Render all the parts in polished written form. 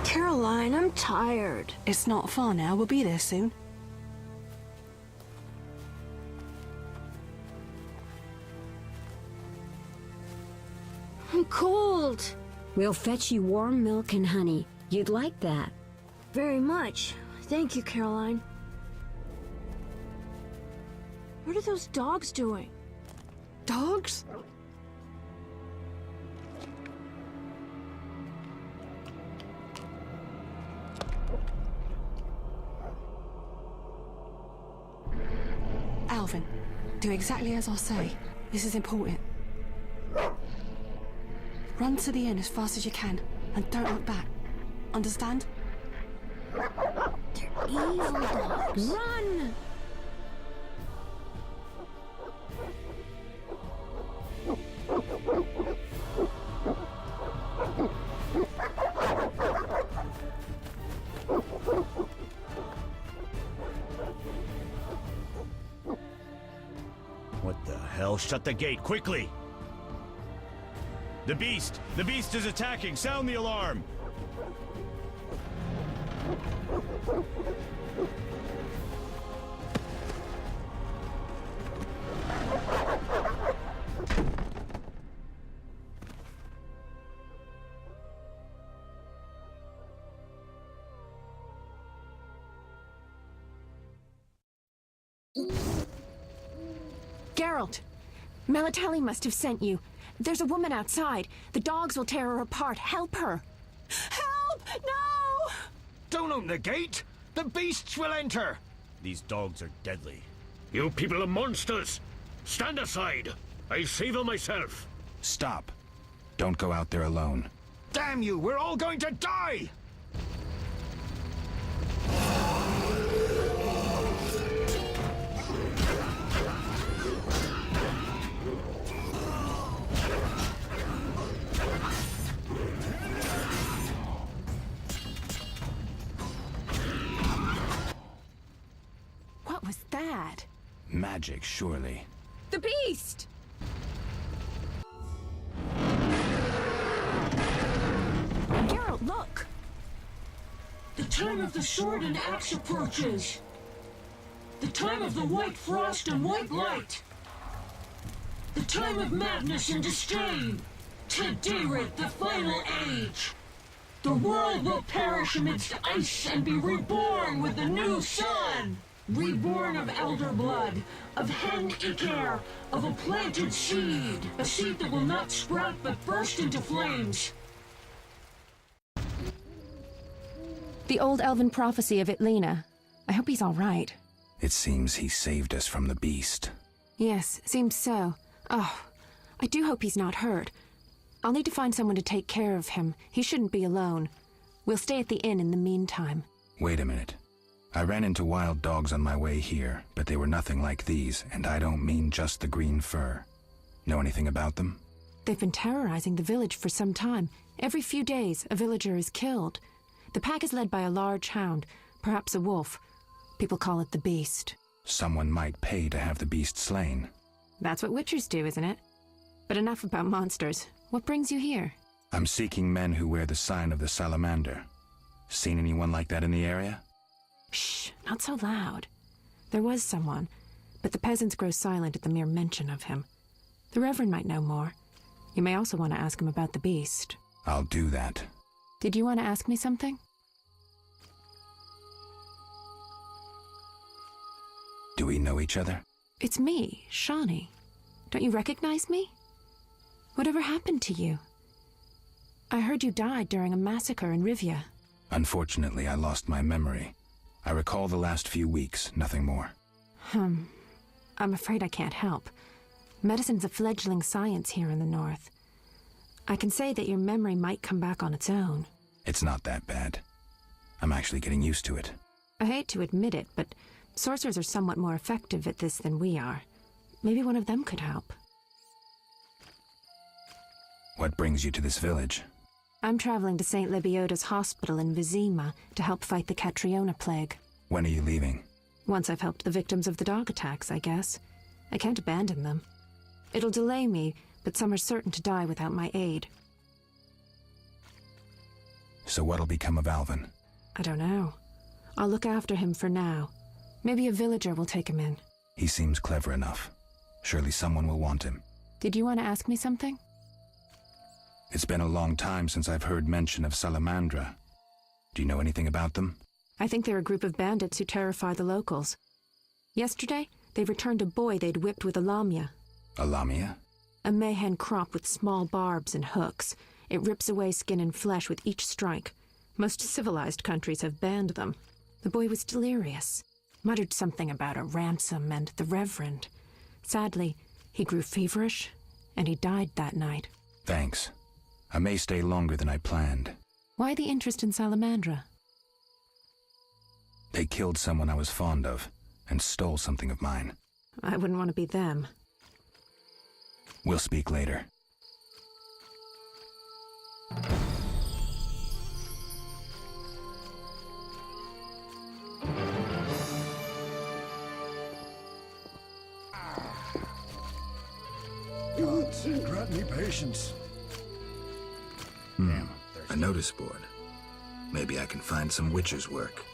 Caroline, I'm tired. It's not far now. We'll be there soon. I'm cold. We'll fetch you warm milk and honey. You'd like that. Very much. Thank you, Caroline. What are those dogs doing? Dogs? Alvin, do exactly as I say. This is important. Run to the inn as fast as you can, and don't look back. Understand? They're evil dogs. Run! What the hell? Shut the gate, quickly! The beast! The beast is attacking! Sound the alarm! Geralt! Melatelli must have sent you. There's a woman outside. The dogs will tear her apart. Help her! Help! No! Don't open the gate! The beasts will enter! These dogs are deadly. You people are monsters! Stand aside! I'll save her myself! Stop. Don't go out there alone. Damn you! We're all going to die! What was that? Magic, surely. The beast! Geralt, look! The time of the sword and axe approaches. The time of the white frost and white light. The time of madness and disdain. Today, the final age. The world will perish amidst ice and be reborn with the new sun. Reborn of elder blood, of hen Icaire, of a planted seed. A seed that will not sprout but burst into flames. The old elven prophecy of Itlena. I hope he's all right. It seems he saved us from the beast. Yes, seems so. Oh, I do hope he's not hurt. I'll need to find someone to take care of him. He shouldn't be alone. We'll stay at the inn in the meantime. Wait a minute. I ran into wild dogs on my way here, but they were nothing like these, and I don't mean just the green fur. Know anything about them? They've been terrorizing the village for some time. Every few days, a villager is killed. The pack is led by a large hound, perhaps a wolf. People call it the Beast. Someone might pay to have the beast slain. That's what witchers do, isn't it? But enough about monsters. What brings you here? I'm seeking men who wear the sign of the salamander. Seen anyone like that in the area? Shh, not so loud. There was someone, but the peasants grow silent at the mere mention of him. The Reverend might know more. You may also want to ask him about the beast. I'll do that. Did you want to ask me something? Do we know each other? It's me, Shawnee. Don't you recognize me? Whatever happened to you? I heard you died during a massacre in Rivia. Unfortunately, I lost my memory. I recall the last few weeks, nothing more. I'm afraid I can't help. Medicine's a fledgling science here in the north. I can say that your memory might come back on its own. It's not that bad. I'm actually getting used to it. I hate to admit it, but sorcerers are somewhat more effective at this than we are. Maybe one of them could help. What brings you to this village? I'm traveling to St. Lebioda's hospital in Vizima to help fight the Catriona plague. When are you leaving? Once I've helped the victims of the dog attacks, I guess. I can't abandon them. It'll delay me, but some are certain to die without my aid. So what'll become of Alvin? I don't know. I'll look after him for now. Maybe a villager will take him in. He seems clever enough. Surely someone will want him. Did you want to ask me something? It's been a long time since I've heard mention of Salamandra. Do you know anything about them? I think they're a group of bandits who terrify the locals. Yesterday, they returned a boy they'd whipped with a lamia. A lamia? A mayhen crop with small barbs and hooks. It rips away skin and flesh with each strike. Most civilized countries have banned them. The boy was delirious. Muttered something about a ransom and the Reverend. Sadly, he grew feverish, and he died that night. Thanks. I may stay longer than I planned. Why the interest in Salamandra? They killed someone I was fond of, and stole something of mine. I wouldn't want to be them. We'll speak later. Gods, grant me patience. A notice board. Maybe I can find some witcher's work.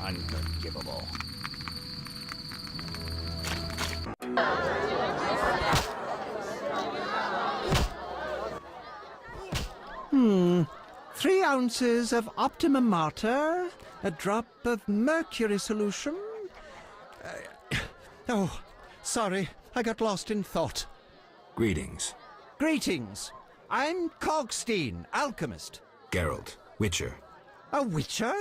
Unforgivable. Three ounces of optimum mater, a drop of mercury solution. Oh, sorry, I got lost in thought. Greetings. Greetings. I'm Cogstein, alchemist. Geralt, witcher. A witcher?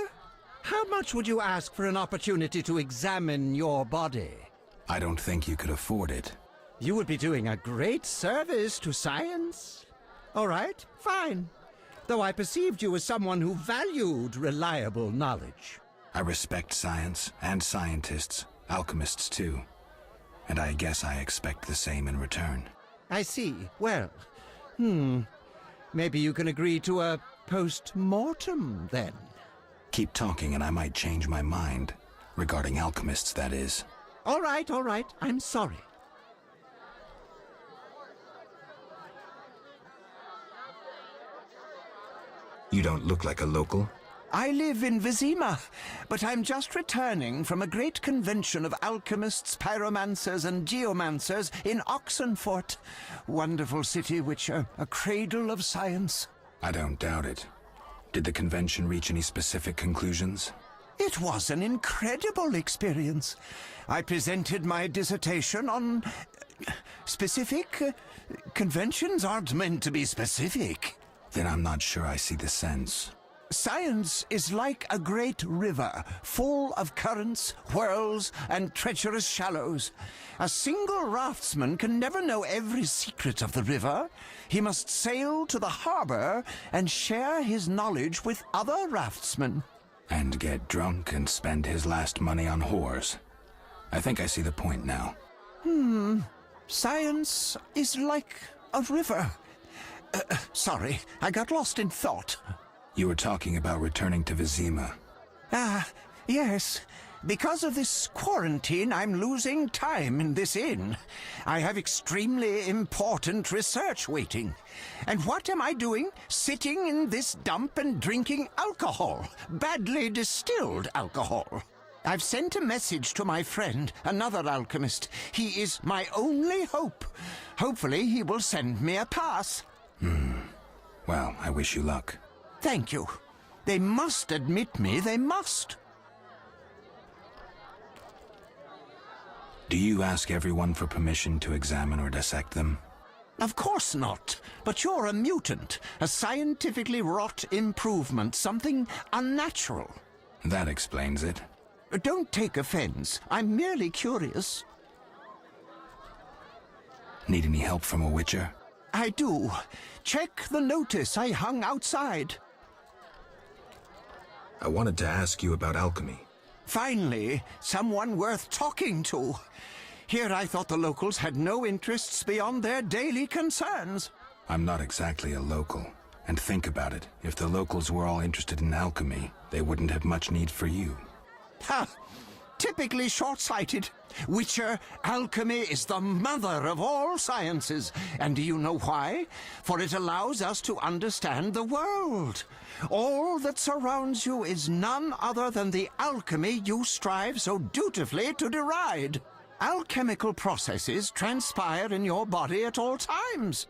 How much would you ask for an opportunity to examine your body? I don't think you could afford it. You would be doing a great service to science. All right, fine. Though I perceived you as someone who valued reliable knowledge. I respect science and scientists, alchemists too. And I guess I expect the same in return. I see. Well, maybe you can agree to a post-mortem, then. Keep talking and I might change my mind. Regarding alchemists, that is. All right, I'm sorry. You don't look like a local. I live in Vizima, but I'm just returning from a great convention of alchemists, pyromancers, and geomancers in Oxenfurt. Wonderful city, Witcher, a cradle of science. I don't doubt it. Did the convention reach any specific conclusions? It was an incredible experience. I presented my dissertation on specific. Conventions aren't meant to be specific. Then I'm not sure I see the sense. Science is like a great river, full of currents, whirls, and treacherous shallows. A single raftsman can never know every secret of the river. He must sail to the harbor and share his knowledge with other raftsmen. And get drunk and spend his last money on whores. I think I see the point now. Science is like a river. Sorry, I got lost in thought. You were talking about returning to Vizima. Ah, yes. Because of this quarantine, I'm losing time in this inn. I have extremely important research waiting. And what am I doing? Sitting in this dump and drinking alcohol. Badly distilled alcohol. I've sent a message to my friend, another alchemist. He is my only hope. Hopefully he will send me a pass. Well, I wish you luck. Thank you. They must admit me, they must. Do you ask everyone for permission to examine or dissect them? Of course not. But you're a mutant, a scientifically wrought improvement, something unnatural. That explains it. Don't take offense. I'm merely curious. Need any help from a witcher? I do. Check the notice I hung outside. I wanted to ask you about alchemy. Finally, someone worth talking to. Here I thought the locals had no interests beyond their daily concerns. I'm not exactly a local. And think about it. If the locals were all interested in alchemy, they wouldn't have much need for you. Ha! Typically short-sighted. Witcher, alchemy is the mother of all sciences. And do you know why? For it allows us to understand the world. All that surrounds you is none other than the alchemy you strive so dutifully to deride. Alchemical processes transpire in your body at all times.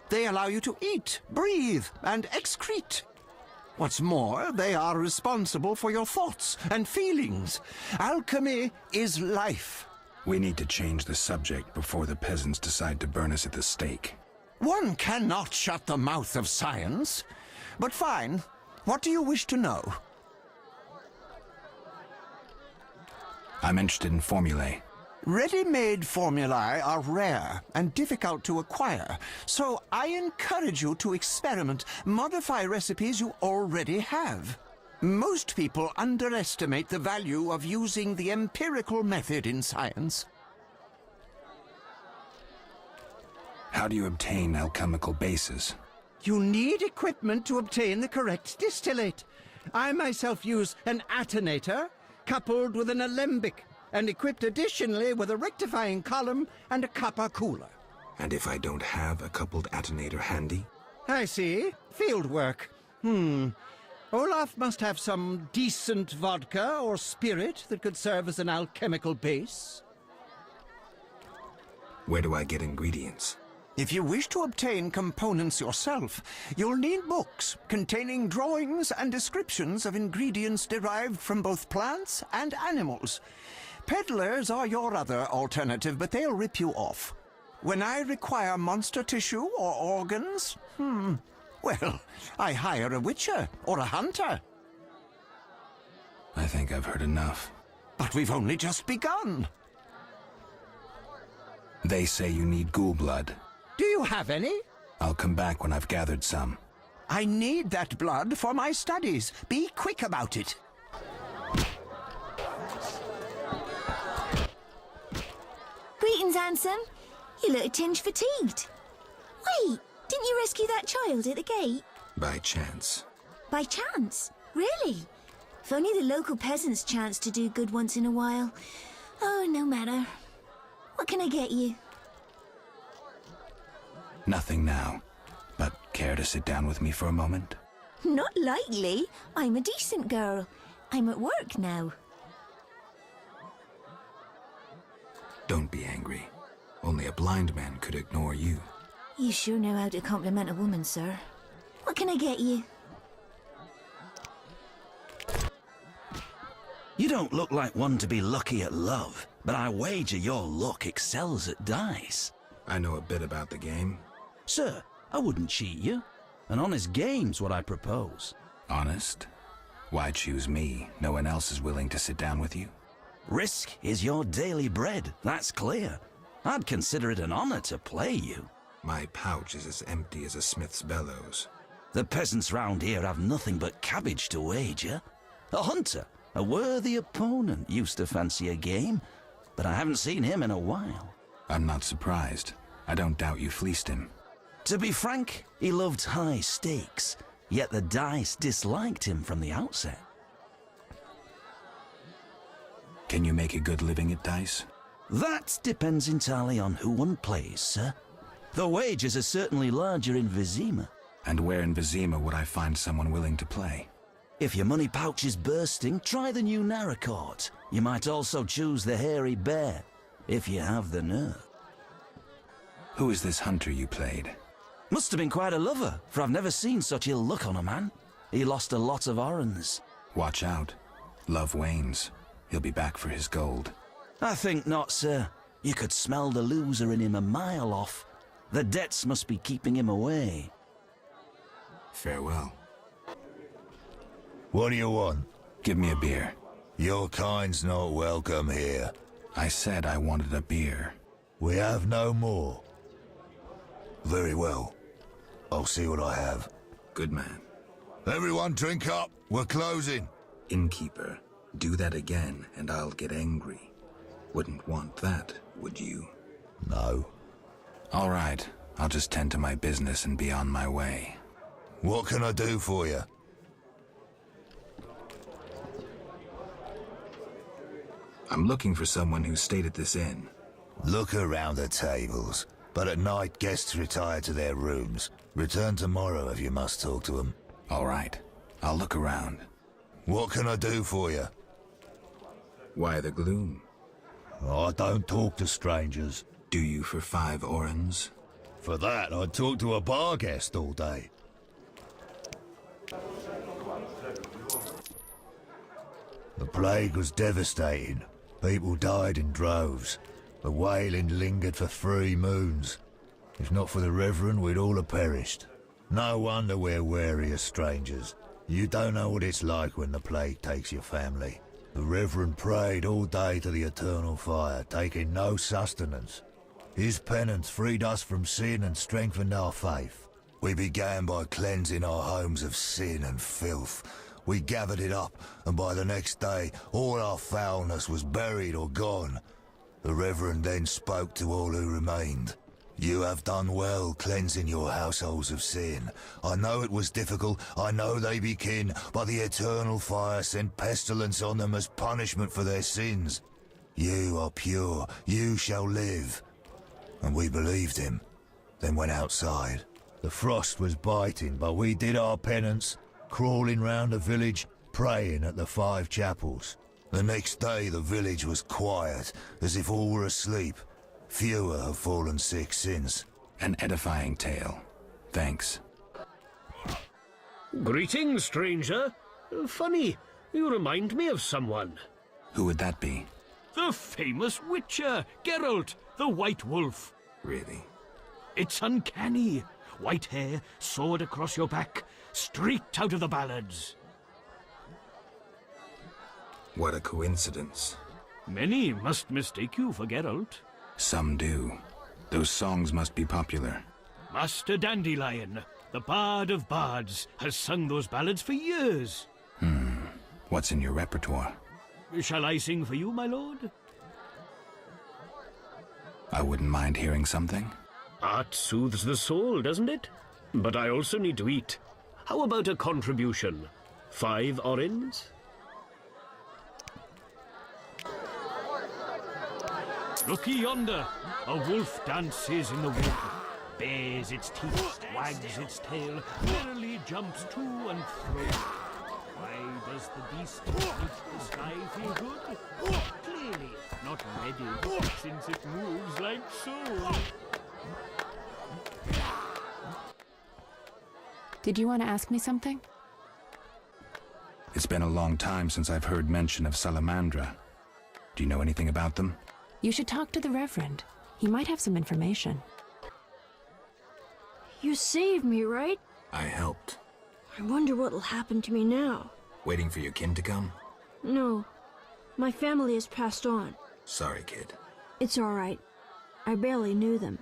They allow you to eat, breathe, and excrete. What's more, they are responsible for your thoughts and feelings. Alchemy is life. We need to change the subject before the peasants decide to burn us at the stake. One cannot shut the mouth of science. But fine. What do you wish to know? I'm interested in formulae. Ready-made formulae are rare and difficult to acquire, so I encourage you to experiment, modify recipes you already have. Most people underestimate the value of using the empirical method in science. How do you obtain alchemical bases? You need equipment to obtain the correct distillate. I myself use an attenator coupled with an alembic, and equipped additionally with a rectifying column and a copper cooler. And if I don't have a coupled attenator handy? I see. Field work. Olaf must have some decent vodka or spirit that could serve as an alchemical base. Where do I get ingredients? If you wish to obtain components yourself, you'll need books containing drawings and descriptions of ingredients derived from both plants and animals. Peddlers are your other alternative, but they'll rip you off. When I require monster tissue or organs, well, I hire a witcher or a hunter. I think I've heard enough. But we've only just begun. They say you need ghoul blood. Do you have any? I'll come back when I've gathered some. I need that blood for my studies. Be quick about it. Greetings, handsome. You look a tinge fatigued. Wait, didn't you rescue that child at the gate? By chance. By chance? Really? If only the local peasants chanced to do good once in a while. Oh, no matter. What can I get you? Nothing now. But care to sit down with me for a moment? Not likely. I'm a decent girl. I'm at work now. Don't be angry. Only a blind man could ignore you. You sure know how to compliment a woman, sir. What can I get you? You don't look like one to be lucky at love, but I wager your luck excels at dice. I know a bit about the game. Sir, I wouldn't cheat you. An honest game's what I propose. Honest? Why choose me? No one else is willing to sit down with you? Risk is your daily bread, that's clear. I'd consider it an honor to play you. My pouch is as empty as a smith's bellows. The peasants round here have nothing but cabbage to wager. A hunter, a worthy opponent, used to fancy a game, but I haven't seen him in a while. I'm not surprised. I don't doubt you fleeced him. To be frank, he loved high stakes, yet the dice disliked him from the outset. Can you make a good living at dice? That depends entirely on who one plays, sir. The wages are certainly larger in Vizima. And where in Vizima would I find someone willing to play? If your money pouch is bursting, try the new Narracourt. You might also choose the Hairy Bear, if you have the nerve. Who is this hunter you played? Must have been quite a lover, for I've never seen such ill luck on a man. He lost a lot of orens. Watch out. Love wanes. He'll be back for his gold. I think not, sir. You could smell the loser in him a mile off. The debts must be keeping him away. Farewell. What do you want? Give me a beer. Your kind's not welcome here. I said I wanted a beer. We have no more. Very well. I'll see what I have. Good man. Everyone drink up. We're closing. Innkeeper, do that again and I'll get angry. Wouldn't want that, would you? No. All right. I'll just tend to my business and be on my way. What can I do for you? I'm looking for someone who stayed at this inn. Look around the tables. But at night, guests retire to their rooms. Return tomorrow if you must talk to them. All right. I'll look around. What can I do for you? Why the gloom? I don't talk to strangers. Do you for 5 orens? For that, I'd talk to a bar guest all day. The plague was devastating. People died in droves. The wailing lingered for 3 moons. If not for the Reverend, we'd all have perished. No wonder we're wary of strangers. You don't know what it's like when the plague takes your family. The Reverend prayed all day to the eternal fire, taking no sustenance. His penance freed us from sin and strengthened our faith. We began by cleansing our homes of sin and filth. We gathered it up, and by the next day, all our foulness was buried or gone. The Reverend then spoke to all who remained. You have done well cleansing your households of sin. I know it was difficult, I know they be kin, but the eternal fire sent pestilence on them as punishment for their sins. You are pure, you shall live. And we believed him, then went outside. The frost was biting, but we did our penance, crawling round the village, praying at the 5 chapels. The next day the village was quiet, as if all were asleep. Fewer have fallen sick since. An edifying tale. Thanks. Greetings, stranger. Funny, you remind me of someone. Who would that be? The famous Witcher, Geralt, the White Wolf. Really? It's uncanny. White hair, sword across your back, streaked out of the ballads. What a coincidence. Many must mistake you for Geralt. Some do. Those songs must be popular. Master Dandelion, the bard of bards, has sung those ballads for years. What's in your repertoire? Shall I sing for you, my lord? I wouldn't mind hearing something. Art soothes the soul, doesn't it? But I also need to eat. How about a contribution? 5 orens? Look yonder! A wolf dances in the wood. Bares its teeth, wags its tail, merrily jumps to and fro. Why does the beast reach the sky feel good? Clearly not ready, since it moves like so. Did you want to ask me something? It's been a long time since I've heard mention of Salamandra. Do you know anything about them? You should talk to the Reverend. He might have some information. You saved me, right? I helped. I wonder what'll happen to me now. Waiting for your kin to come? No. My family has passed on. Sorry, kid. It's all right. I barely knew them.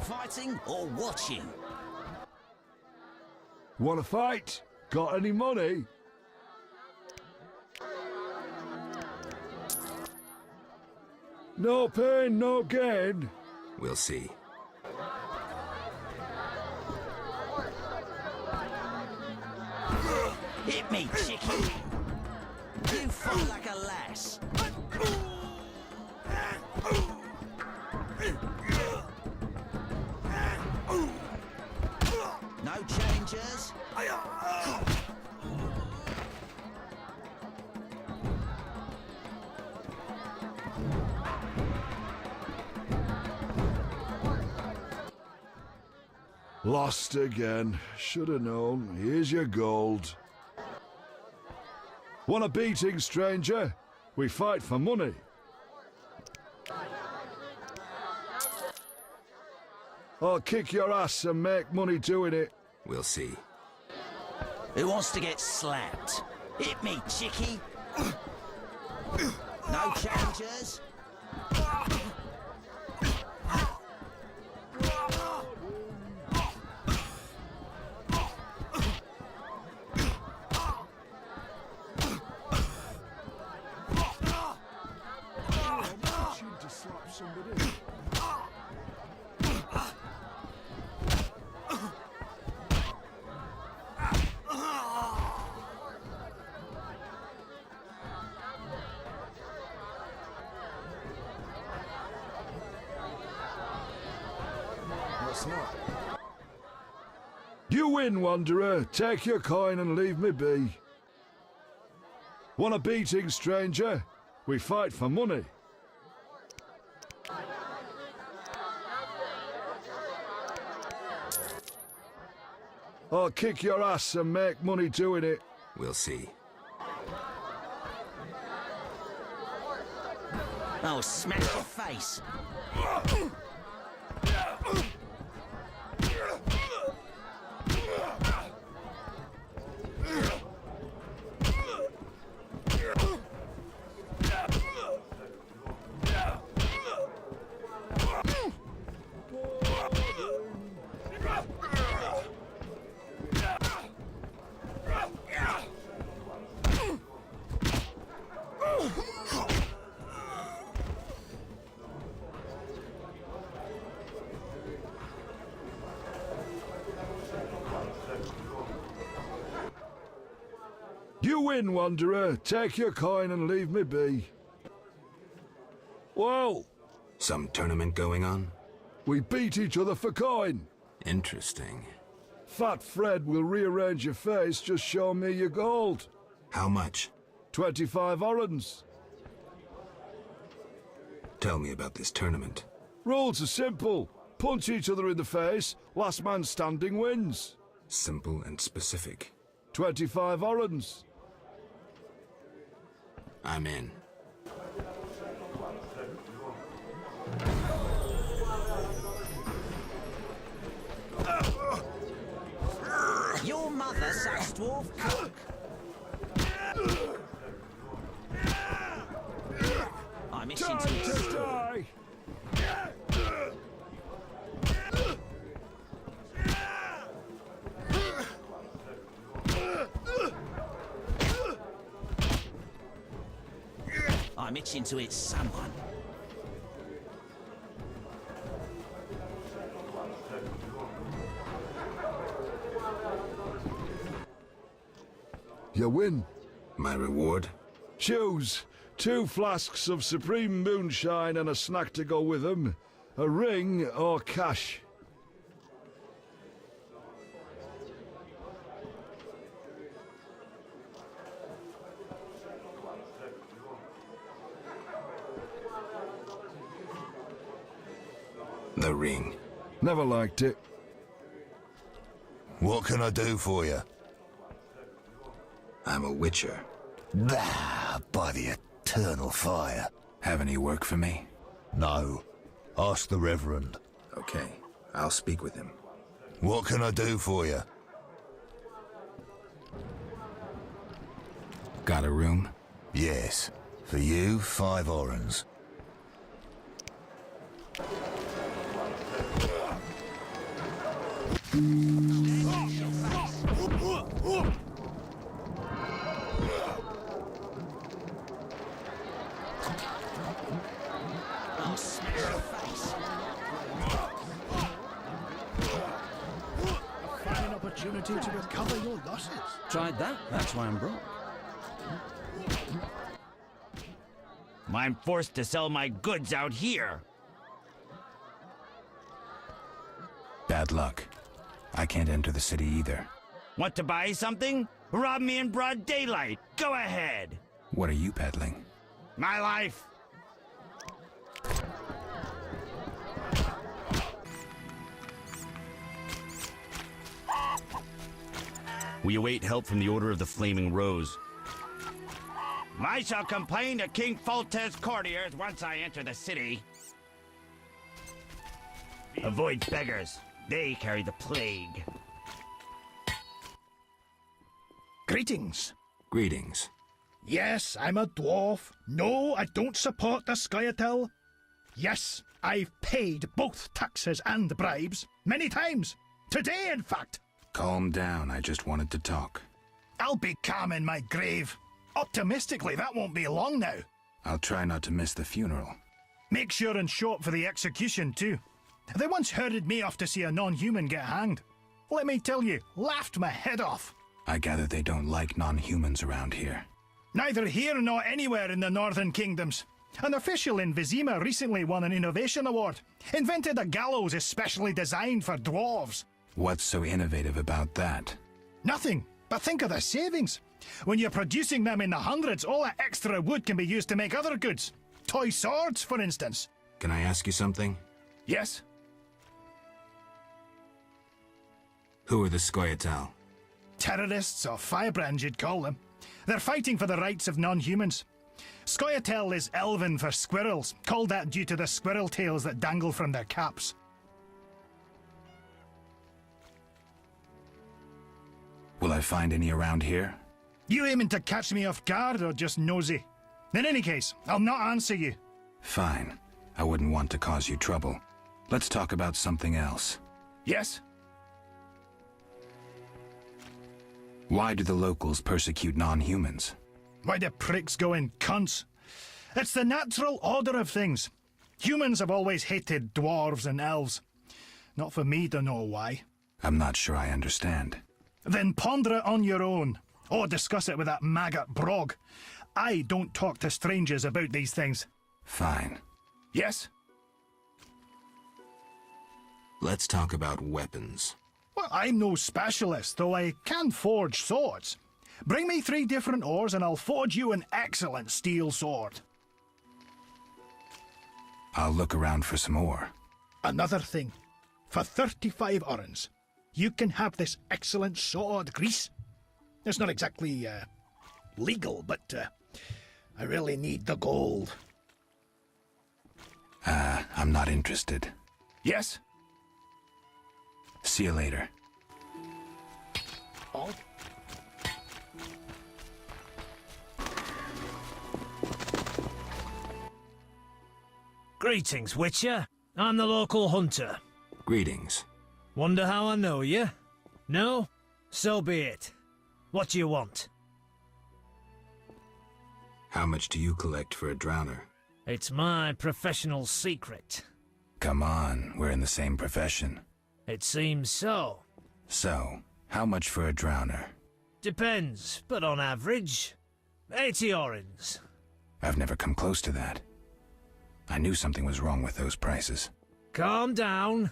Fighting or watching? Want to fight? Got any money? No pain, no gain. We'll see. Hit me, chicken. You fight like a lass. No changers. Lost again. Should have known. Here's your gold. Want a beating, stranger? We fight for money. I'll kick your ass and make money doing it. We'll see. Who wants to get slapped? Hit me, chickie. No changers. You win, Wanderer. Take your coin and leave me be. Want a beating, stranger? We fight for money. I'll kick your ass and make money doing it. We'll see. I'll smash your face. You win, Wanderer. Take your coin and leave me be. Whoa! Some tournament going on? We beat each other for coin. Interesting. Fat Fred will rearrange your face, just show me your gold. How much? 25 orens. Tell me about this tournament. Rules are simple. Punch each other in the face, last man standing wins. Simple and specific. 25 orens. I'm in. Your mother sucks dwarf cook. I'm itching Time to die! I'm itching to hit someone. You win. My reward? Choose 2 flasks of supreme moonshine and a snack to go with them. A ring or cash. The ring. Never liked it. What can I do for you? I'm a witcher. Ah, by the eternal fire. Have any work for me? No. Ask the Reverend. Okay, I'll speak with him. What can I do for you? Got a room? Yes. For you, 5 orens. Opportunity to recover your losses. Tried that, that's why I'm broke. I'm forced to sell my goods out here. Bad luck. I can't enter the city either. Want to buy something? Rob me in broad daylight. Go ahead. What are you peddling? My life. We await help from the Order of the Flaming Rose. I shall complain to King Foltest's courtiers once I enter the city. Avoid beggars. They carry the plague. Greetings. Greetings. Yes, I'm a dwarf. No, I don't support the Scoia'tael. Yes, I've paid both taxes and bribes. Many times. Today, in fact. Calm down, I just wanted to talk. I'll be calm in my grave. Optimistically, that won't be long now. I'll try not to miss the funeral. Make sure and show up for the execution, too. They once herded me off to see a non-human get hanged. Let me tell you, laughed my head off. I gather they don't like non-humans around here. Neither here nor anywhere in the Northern Kingdoms. An official in Vizima recently won an innovation award. Invented a gallows especially designed for dwarves. What's so innovative about that? Nothing, but think of the savings. When you're producing them in the hundreds, all that extra wood can be used to make other goods. Toy swords, for instance. Can I ask you something? Yes? Who are the Scoia'tael? Terrorists, or firebrands you'd call them. They're fighting for the rights of non-humans. Scoia'tael is Elven for squirrels, called that due to the squirrel tails that dangle from their caps. Will I find any around here? You aiming to catch me off guard or just nosy? In any case, I'll not answer you. Fine. I wouldn't want to cause you trouble. Let's talk about something else. Yes? Why do the locals persecute non-humans? Why do pricks go in cunts? It's the natural order of things. Humans have always hated dwarves and elves. Not for me to know why. I'm not sure I understand. Then ponder it on your own. Or discuss it with that maggot Brog. I don't talk to strangers about these things. Fine. Yes? Let's talk about weapons. Well, I'm no specialist, though I can forge swords. Bring me 3 different ores and I'll forge you an excellent steel sword. I'll look around for some ore. Another thing. For 35 orens, you can have this excellent sword, Grease. It's not exactly, legal, but, I really need the gold. I'm not interested. Yes? See you later. Oh? Greetings, Witcher. I'm the local hunter. Greetings. Wonder how I know you? No? So be it. What do you want? How much do you collect for a drowner? It's my professional secret. Come on, we're in the same profession. It seems so. So, how much for a drowner? Depends, but on average, 80 orens. I've never come close to that. I knew something was wrong with those prices. Calm down.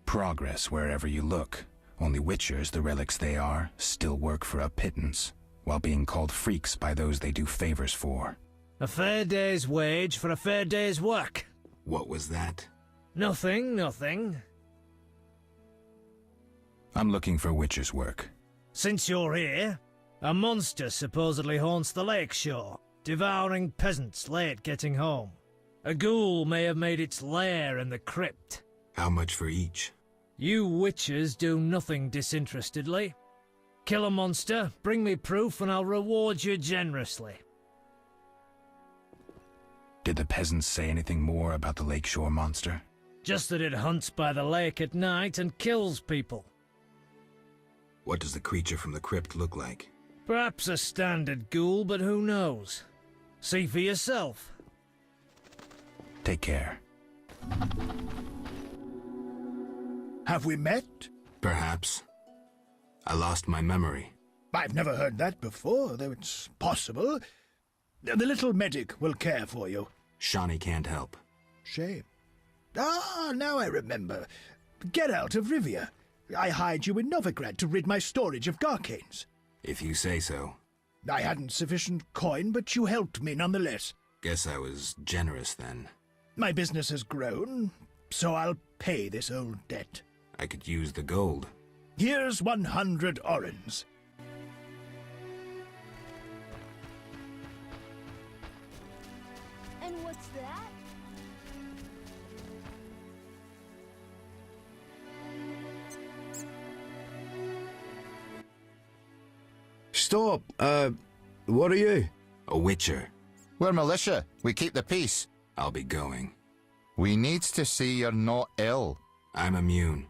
Progress wherever you look. Only witchers, the relics they are, still work for a pittance, while being called freaks by those they do favors for. A fair day's wage for a fair day's work. What was that? Nothing, nothing. I'm looking for witcher's work. Since you're here, a monster supposedly haunts the lakeshore, devouring peasants late getting home. A ghoul may have made its lair in the crypt. How much for each? You witches do nothing disinterestedly. Kill a monster, bring me proof, and I'll reward you generously. Did the peasants say anything more about the lakeshore monster? Just that it hunts by the lake at night and kills people. What does the creature from the crypt look like? Perhaps a standard ghoul, but who knows? See for yourself. Take care. Have we met? Perhaps. I lost my memory. I've never heard that before, though it's possible. The little medic will care for you. Shawnee can't help. Shame. Ah, now I remember. Geralt of Rivia. I hired you in Novigrad to rid my storage of Garcanes. If you say so. I hadn't sufficient coin, but you helped me nonetheless. Guess I was generous then. My business has grown, so I'll pay this old debt. I could use the gold. Here's 100 orens. And what's that? Stop! What are you? A witcher. We're militia. We keep the peace. I'll be going. We needs to see you're not ill. I'm immune.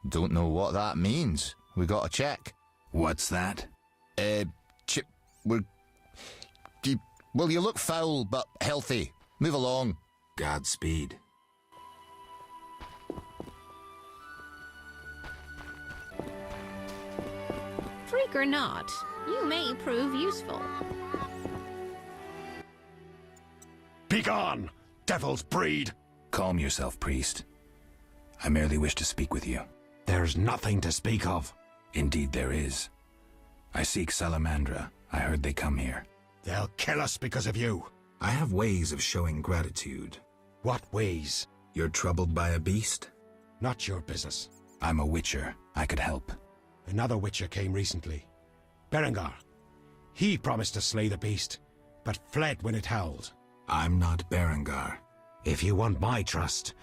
Don't know what that means. We got to check. What's that? Well, you look foul, but healthy. Move along. Godspeed. Freak or not, you may prove useful. Begone, devil's breed! Calm yourself, priest. I merely wish to speak with you. There's nothing to speak of. Indeed there is. I seek Salamandra. I heard they come here. They'll kill us because of you. I have ways of showing gratitude. What ways? You're troubled by a beast? Not your business. I'm a witcher. I could help. Another witcher came recently. Berengar. He promised to slay the beast, but fled when it howled. I'm not Berengar. If you want my trust,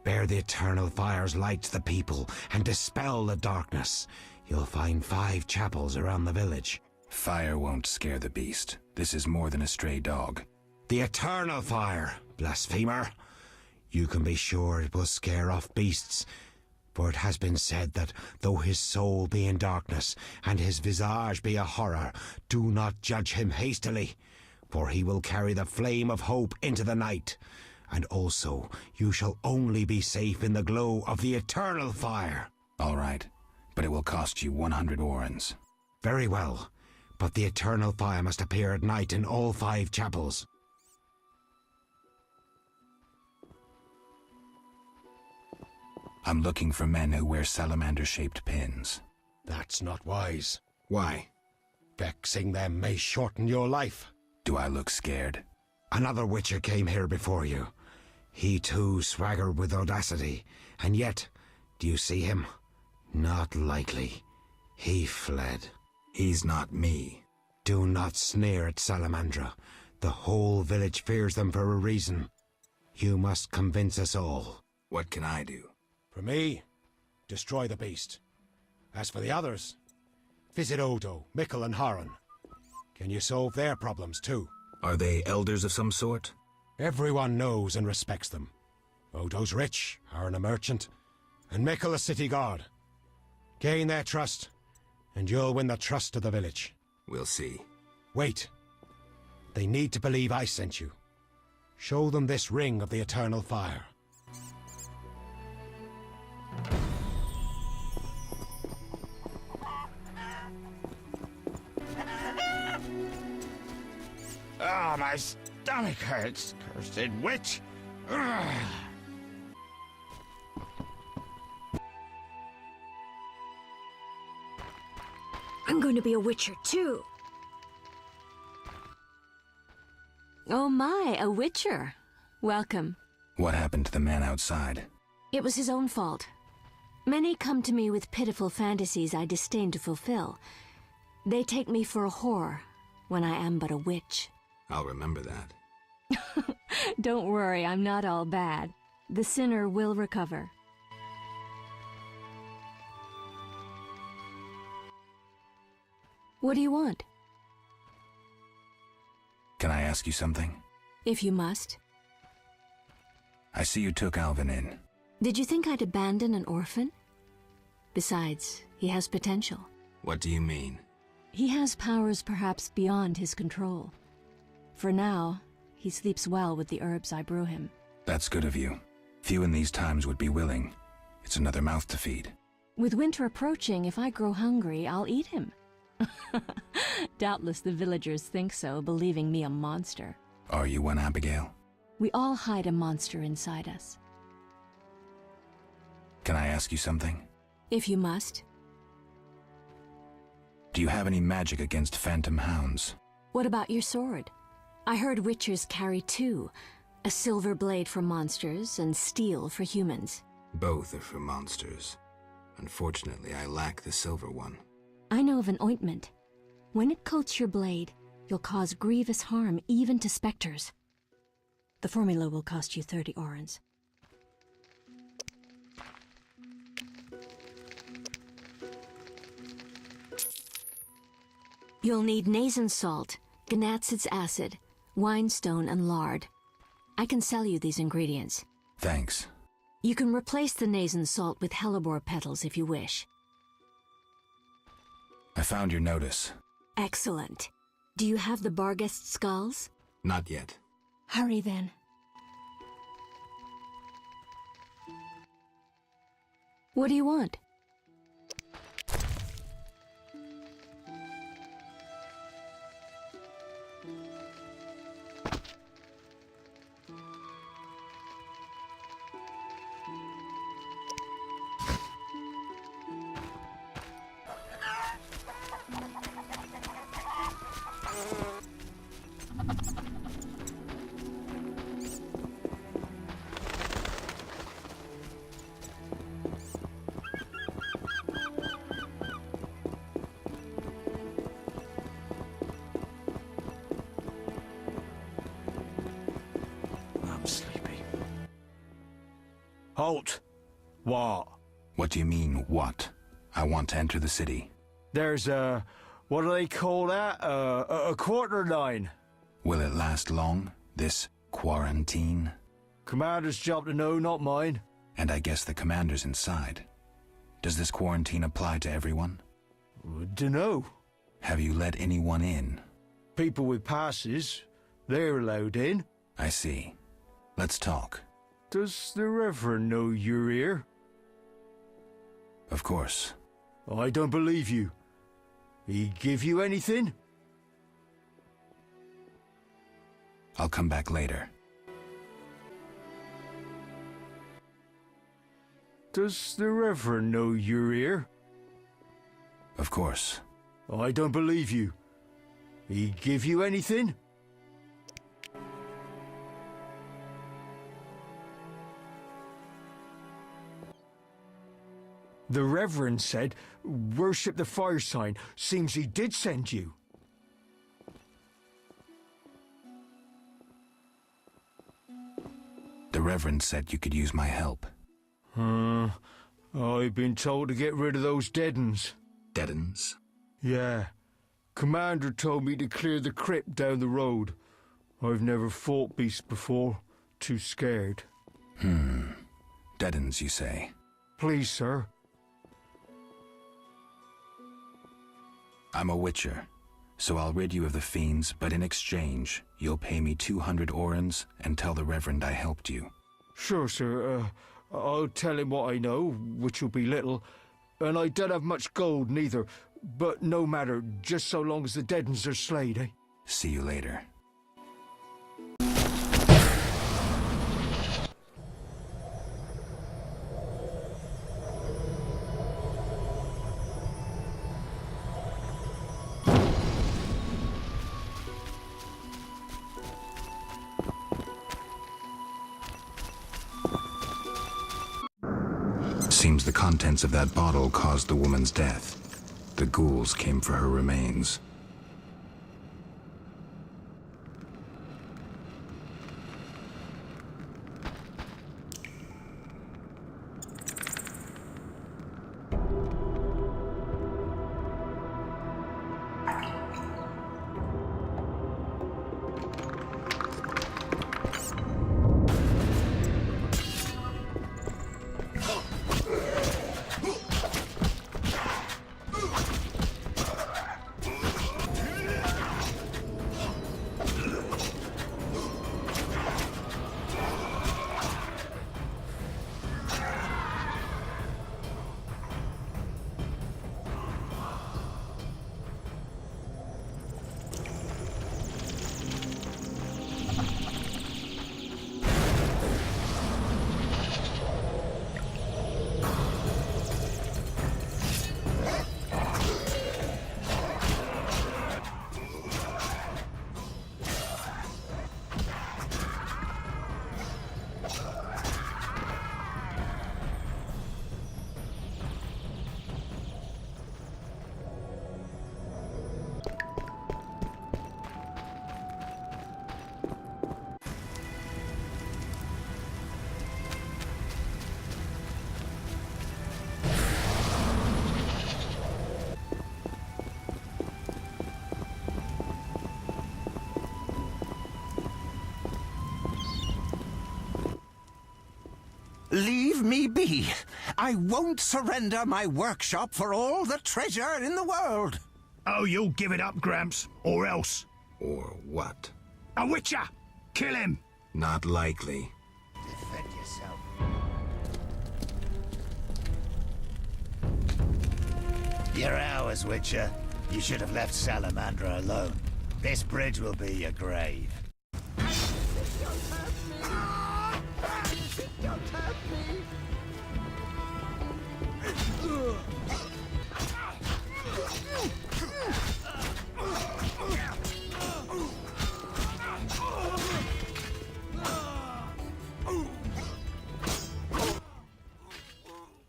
bear the eternal fire's light to the people and dispel the darkness. You'll find 5 chapels around the village. Fire won't scare the beast. This is more than a stray dog. The eternal fire, blasphemer. You can be sure it will scare off beasts, for it has been said that though his soul be in darkness and his visage be a horror, do not judge him hastily, for he will carry the flame of hope into the night. And also, you shall only be safe in the glow of the eternal fire. All right, but it will cost you 100 orens. Very well, but the eternal fire must appear at night in all 5 chapels. I'm looking for men who wear salamander-shaped pins. That's not wise. Why? Vexing them may shorten your life. Do I look scared? Another witcher came here before you. He too swaggered with audacity, and yet, do you see him? Not likely. He fled. He's not me. Do not sneer at Salamandra. The whole village fears them for a reason. You must convince us all. What can I do? For me, destroy the beast. As for the others, visit Odo, Mikkel and Haran. Can you solve their problems too? Are they elders of some sort? Everyone knows and respects them. Odo's rich, Haran a merchant, and Mikkel a city guard. Gain their trust, and you'll win the trust of the village. We'll see. Wait. They need to believe I sent you. Show them this ring of the eternal fire. Oh, my stomach hurts, cursed witch. Ugh. I'm going to be a witcher too. Oh my, a witcher. Welcome. What happened to the man outside? It was his own fault. Many come to me with pitiful fantasies I disdain to fulfill. They take me for a whore, when I am but a witch. I'll remember that. Don't worry, I'm not all bad. The sinner will recover. What do you want? Can I ask you something? If you must. I see you took Alvin in. Did you think I'd abandon an orphan? Besides, he has potential. What do you mean? He has powers perhaps beyond his control. For now, he sleeps well with the herbs I brew him. That's good of you. Few in these times would be willing. It's another mouth to feed. With winter approaching, if I grow hungry, I'll eat him. Doubtless the villagers think so, believing me a monster. Are you one, Abigail? We all hide a monster inside us. Can I ask you something? If you must. Do you have any magic against phantom hounds? What about your sword? I heard witchers carry two. A silver blade for monsters and steel for humans. Both are for monsters. Unfortunately, I lack the silver one. I know of an ointment. When it coats your blade, you'll cause grievous harm even to specters. The formula will cost you 30 orens. You'll need Nazen salt, Gnatzid's acid, winestone, and lard. I can sell you these ingredients. Thanks. You can replace the Nazen salt with hellebore petals if you wish. I found your notice. Excellent. Do you have the Barghest skulls? Not yet. Hurry then. What do you want? Halt! What? What do you mean, what? I want to enter the city. There's a... what do they call that? A quarter line. Will it last long, this quarantine? Commander's job to know, not mine. And I guess the commander's inside. Does this quarantine apply to everyone? Dunno. Have you let anyone in? People with passes, they're allowed in. I see. Let's talk. Does the Reverend know you're here? Of course. I don't believe you. He give you anything? I'll come back later. Does the Reverend know you're here? Of course. I don't believe you. He give you anything? The Reverend said, worship the fire sign. Seems he did send you. The Reverend said you could use my help. I've been told to get rid of those dead uns. Dead uns? Yeah. Commander told me to clear the crypt down the road. I've never fought beasts before. Too scared. Dead uns, you say? Please, sir. I'm a witcher, so I'll rid you of the fiends, but in exchange, you'll pay me 200 orens and tell the Reverend I helped you. Sure, sir. I'll tell him what I know, which will be little, and I don't have much gold neither, but no matter, just so long as the dead uns are slayed, eh? See you later. Seems the contents of that bottle caused the woman's death. The ghouls came for her remains. me be. I won't surrender my workshop for all the treasure in the world. Oh, you'll give it up, Gramps, or else. Or what? A witcher! Kill him! Not likely. Defend yourself. You're ours, Witcher. You should have left Salamandra alone. This bridge will be your grave.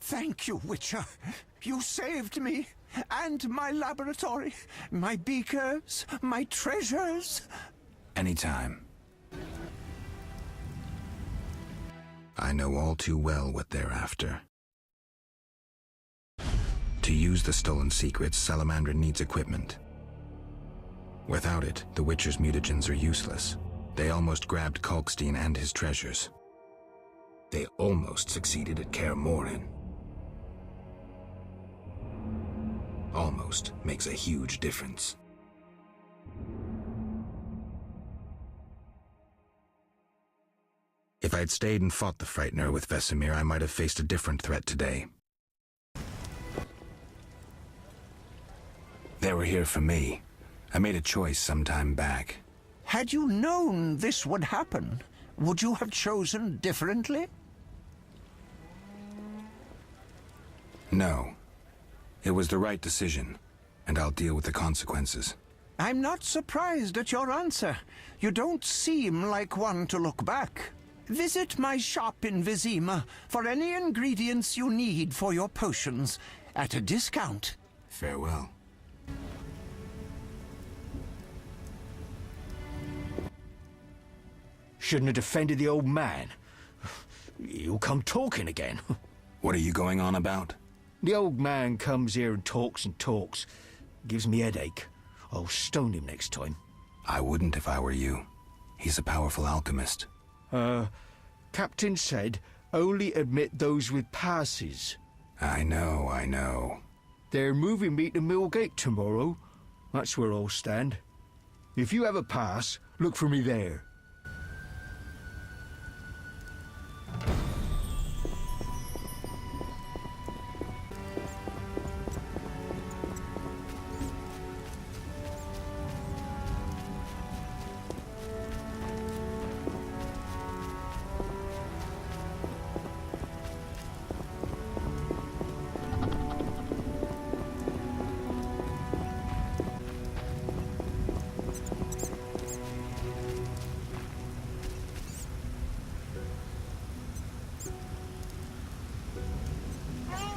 Thank you, Witcher. You saved me, and my laboratory, my beakers, my treasures. Anytime. I know all too well what they're after. To use the stolen secrets, Salamandra needs equipment. Without it, the Witcher's mutagens are useless. They almost grabbed Kalkstein and his treasures. They almost succeeded at Kaer Morhen. Almost makes a huge difference. If I'd stayed and fought the Frightener with Vesemir, I might have faced a different threat today. They were here for me. I made a choice some time back. Had you known this would happen, would you have chosen differently? No. It was the right decision, and I'll deal with the consequences. I'm not surprised at your answer. You don't seem like one to look back. Visit my shop in Vizima for any ingredients you need for your potions, at a discount. Farewell. Shouldn't have defended the old man. He'll come talking again. What are you going on about? The old man comes here and talks and talks. Gives me headache. I'll stone him next time. I wouldn't if I were you. He's a powerful alchemist. Captain said only admit those with passes. I know. They're moving me to Millgate tomorrow. That's where I'll stand. If you have a pass, look for me there.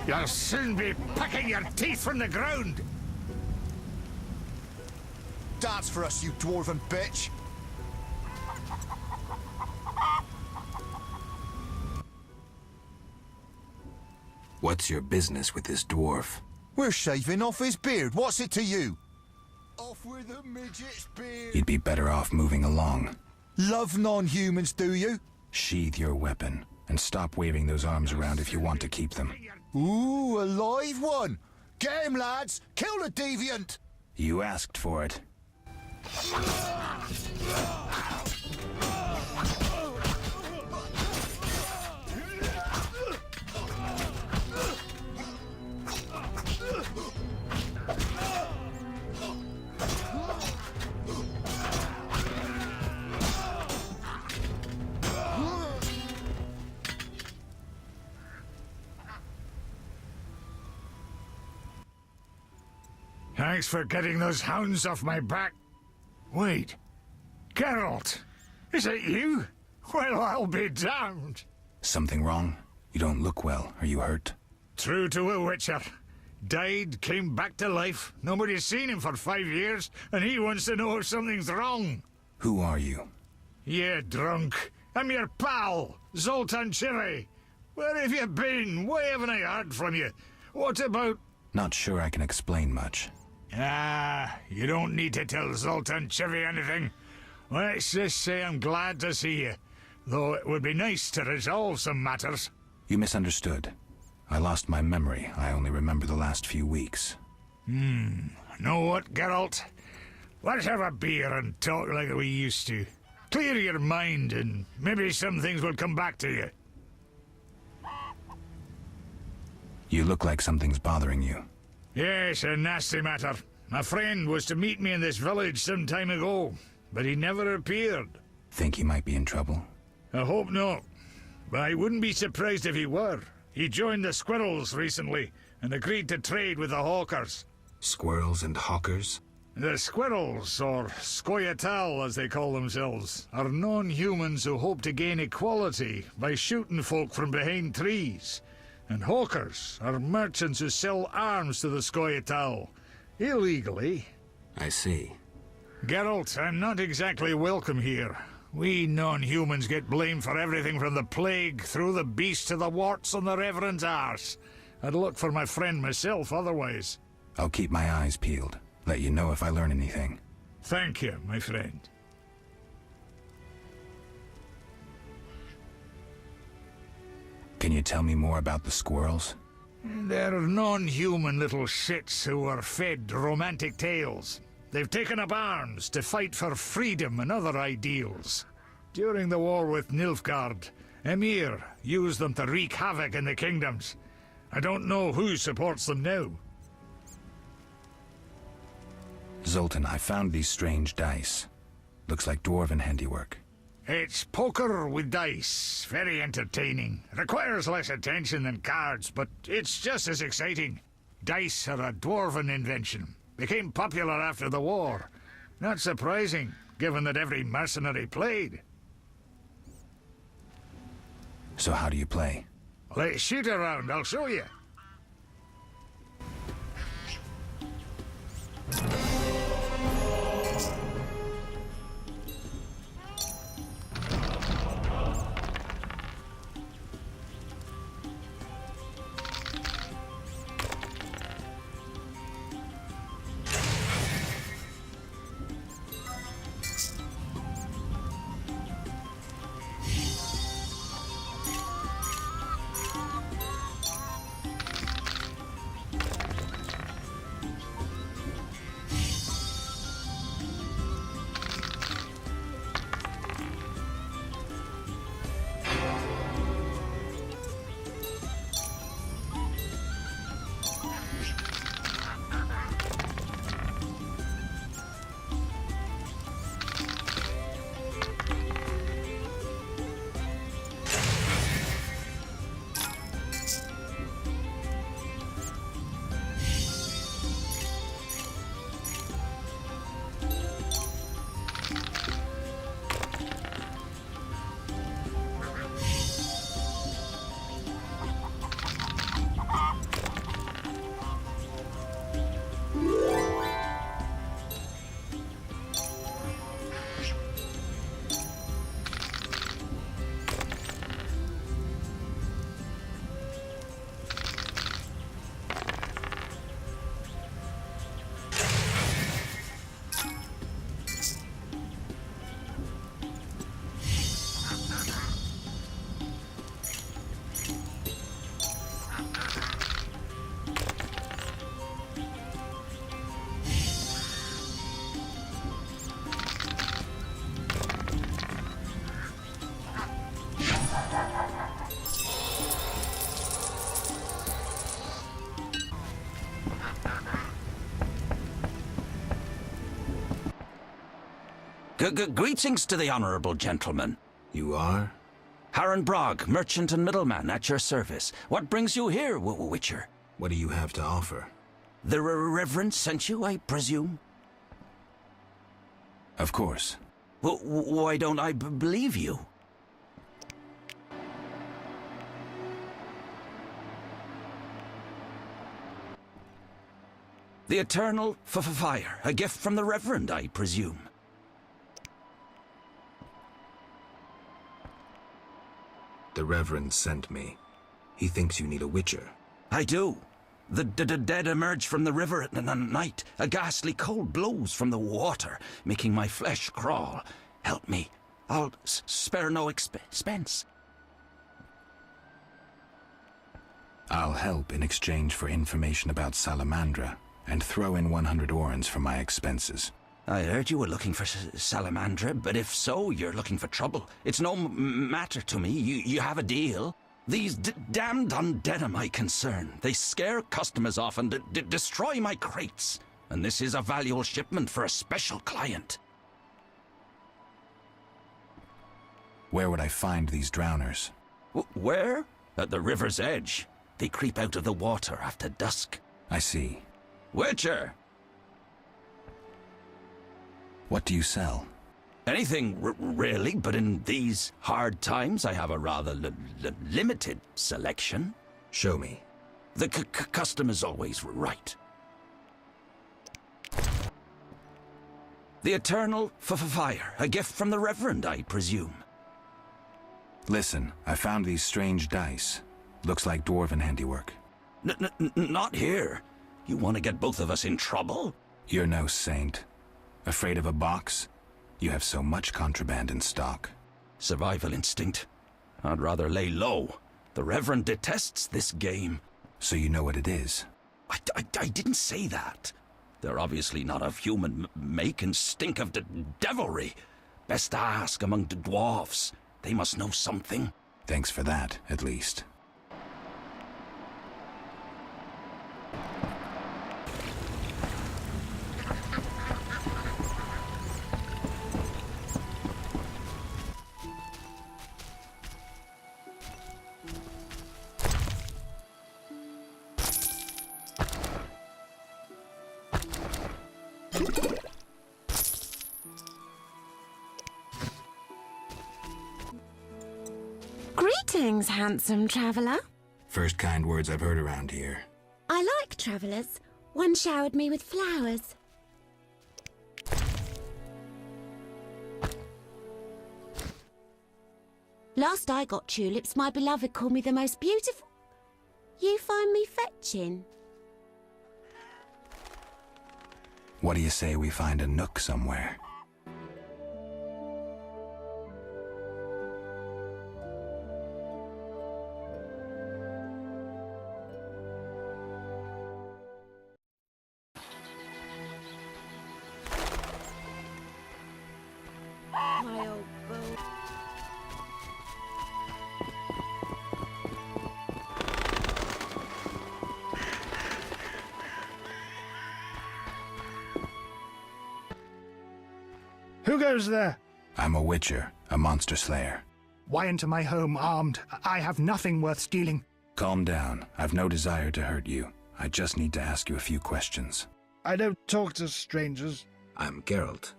You'll soon be picking your teeth from the ground. Dance for us, you dwarven bitch! What's your business with this dwarf? We're shaving off his beard. What's it to you? Off with the midget's beard. You'd be better off moving along. Love non-humans, do you? Sheathe your weapon, and stop waving those arms around if you want to keep them. Ooh, a live one! Get him, lads! Kill the deviant! You asked for it. Thanks for getting those hounds off my back. Wait. Geralt! Is it you? Well, I'll be damned. Something wrong? You don't look well. Are you hurt? True to a witcher. Died, came back to life. Nobody's seen him for 5 years, and he wants to know if something's wrong. Who are you? Yeah, drunk. I'm your pal, Zoltan Chivy. Where have you been? Why haven't I heard from you? What about... Not sure I can explain much. You don't need to tell Zoltan Chivy anything. Let's just say I'm glad to see you. Though it would be nice to resolve some matters. You misunderstood. I lost my memory. I only remember the last few weeks. Know what, Geralt? Let's have a beer and talk like we used to. Clear your mind, and maybe some things will come back to you. You look like something's bothering you. Yes, a nasty matter. My friend was to meet me in this village some time ago, but he never appeared. Think he might be in trouble? I hope not. But I wouldn't be surprised if he were. He joined the Squirrels recently and agreed to trade with the Hawkers. Squirrels and hawkers? The Squirrels, or Scoia'tael as they call themselves, are non-humans who hope to gain equality by shooting folk from behind trees. And Hawkers are merchants who sell arms to the Scoia'tael, illegally. I see. Geralt, I'm not exactly welcome here. We non-humans get blamed for everything from the plague through the beast to the warts on the Reverend's arse. I'd look for my friend myself otherwise. I'll keep my eyes peeled. Let you know if I learn anything. Thank you, my friend. Can you tell me more about the squirrels? They're non-human little shits who are fed romantic tales. They've taken up arms to fight for freedom and other ideals. During the war with Nilfgaard, Emir used them to wreak havoc in the kingdoms. I don't know who supports them now. Zoltan, I found these strange dice. Looks like dwarven handiwork. It's poker with dice. Very entertaining. Requires less attention than cards, but it's just as exciting. Dice are a dwarven invention. Became popular after the war. Not surprising, given that every mercenary played. So how do you play? Let's shoot around, I'll show you. Greetings to the honourable gentleman. You are? Harren Brog, merchant and middleman, at your service. What brings you here, Witcher? What do you have to offer? The Reverend sent you, I presume? Of course. Well, why don't I believe you? The eternal fire, a gift from the Reverend, I presume. The Reverend sent me. He thinks you need a witcher. I do. The dead emerge from the river at night. A ghastly cold blows from the water, making my flesh crawl. Help me. I'll spare no expense. I'll help in exchange for information about Salamandra, and throw in 100 orens for my expenses. I heard you were looking for Salamandra, but if so, you're looking for trouble. It's no matter to me. You have a deal. These damned undead are my concern. They scare customers off and destroy my crates. And this is a valuable shipment for a special client. Where would I find these drowners? Where? At the river's edge. They creep out of the water after dusk. I see. Witcher! What do you sell? Anything, really, but in these hard times I have a rather limited selection. Show me. The customer's always right. The Eternal Fire, a gift from the Reverend, I presume. Listen, I found these strange dice. Looks like dwarven handiwork. Not here. You want to get both of us in trouble? You're no saint. Afraid of a box? You have so much contraband in stock. Survival instinct. I'd rather lay low. The Reverend detests this game. So you know what it is? I didn't say that. They're obviously not of human make and stink of devilry. Best to ask among the dwarves. They must know something. Thanks for that, at least. Greetings, handsome traveller. First kind words I've heard around here. I like travellers. One showered me with flowers. Last I got tulips, my beloved called me the most beautiful. You find me fetching? What do you say we find a nook somewhere? My old beau. Who goes there? I'm a witcher, a monster slayer. Why into my home armed? I have nothing worth stealing. Calm down. I've no desire to hurt you. I just need to ask you a few questions. I don't talk to strangers. I'm Geralt.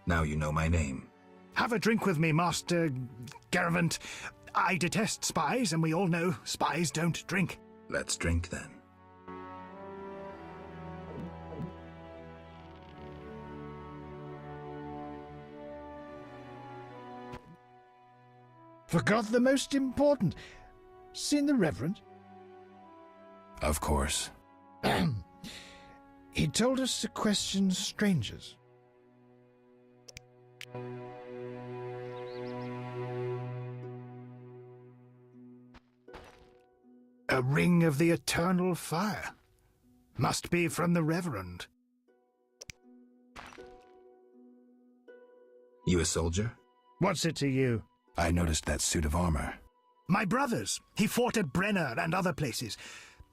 Now you know my name. Have a drink with me, Master Garavant. I detest spies, and we all know spies don't drink. Let's drink then. Forgot the most important. Seen the Reverend? Of course. He told us to question strangers. A ring of the Eternal Fire. Must be from the Reverend. You a soldier? What's it to you? I noticed that suit of armor. My brother's. He fought at Brenner and other places.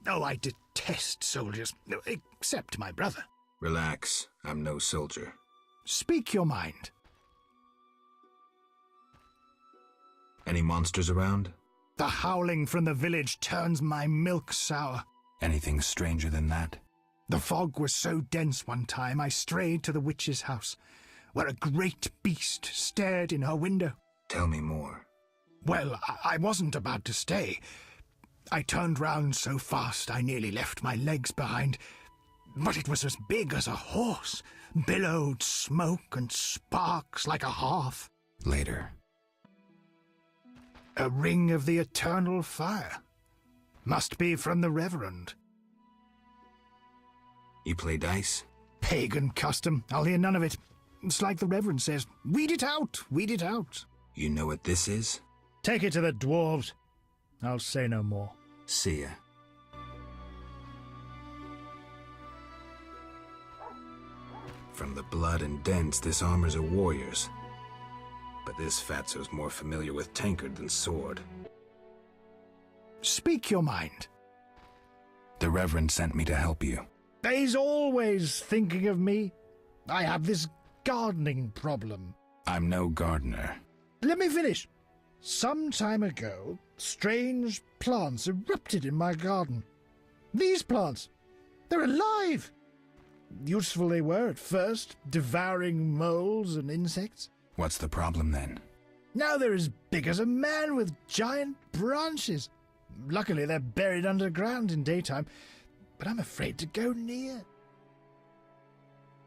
Oh, I detest soldiers, except my brother. Relax. I'm no soldier. Speak your mind. Any monsters around? The howling from the village turns my milk sour. Anything stranger than that? The fog was so dense one time I strayed to the witch's house, where a great beast stared in her window. Tell me more. Well, I wasn't about to stay. I turned round so fast I nearly left my legs behind. But it was as big as a horse, billowed smoke and sparks like a hearth. Later. A ring of the Eternal Fire. Must be from the Reverend. You play dice? Pagan custom. I'll hear none of it. It's like the Reverend says, weed it out, weed it out. You know what this is? Take it to the dwarves. I'll say no more. See ya. From the blood and dents, this armor's a warrior's. But this fatso's more familiar with tankard than sword. Speak your mind. The Reverend sent me to help you. He's always thinking of me. I have this gardening problem. I'm no gardener. Let me finish. Some time ago, strange plants erupted in my garden. These plants, they're alive. Useful they were at first, devouring moles and insects. What's the problem then? Now they're as big as a man with giant branches. Luckily, they're buried underground in daytime, but I'm afraid to go near.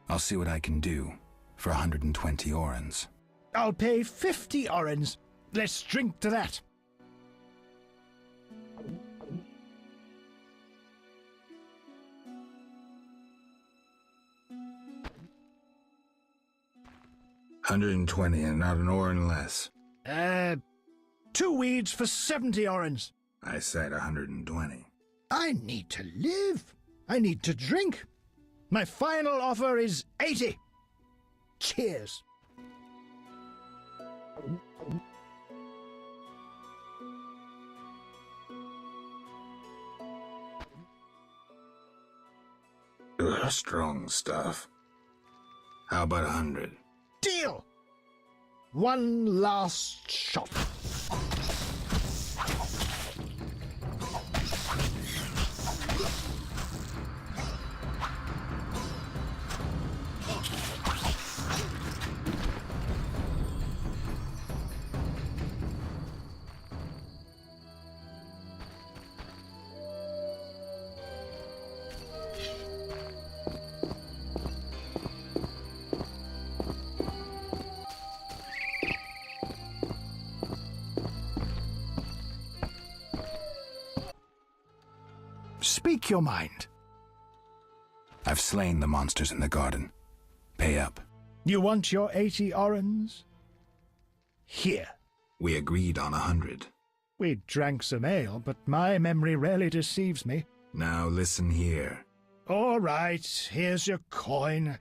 I'll see what I can do for 120 orens. I'll pay 50 orens. Let's drink to that. $120 and not an oren less. 2 weeds for 70 orens. I said 120. I need to live. I need to drink. My final offer is 80. Cheers. Strong stuff. How about 100? Deal. One last shot. Speak your mind. I've slain the monsters in the garden. Pay up. You want your 80 orens? Here. We agreed on 100. We drank some ale, but my memory rarely deceives me. Now listen here. All right, here's your coin.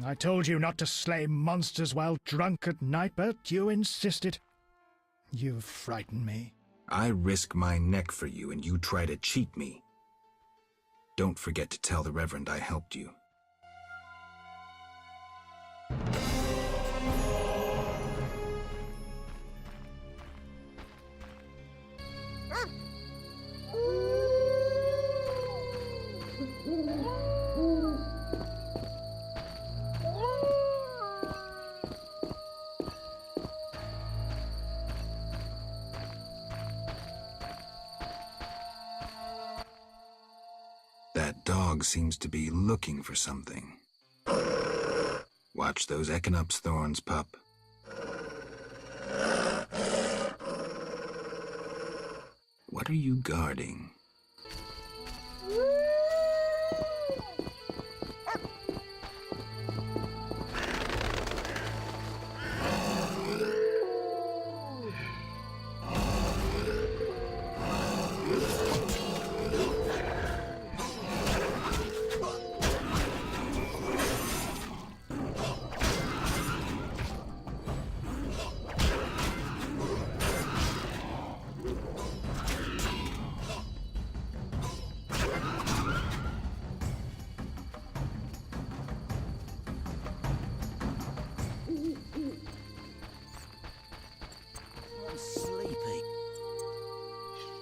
I told you not to slay monsters while drunk at night, but you insisted. You frighten me. I risk my neck for you, and you try to cheat me. Don't forget to tell the Reverend I helped you. That dog seems to be looking for something. Watch those Echinop's thorns, pup. What are you guarding?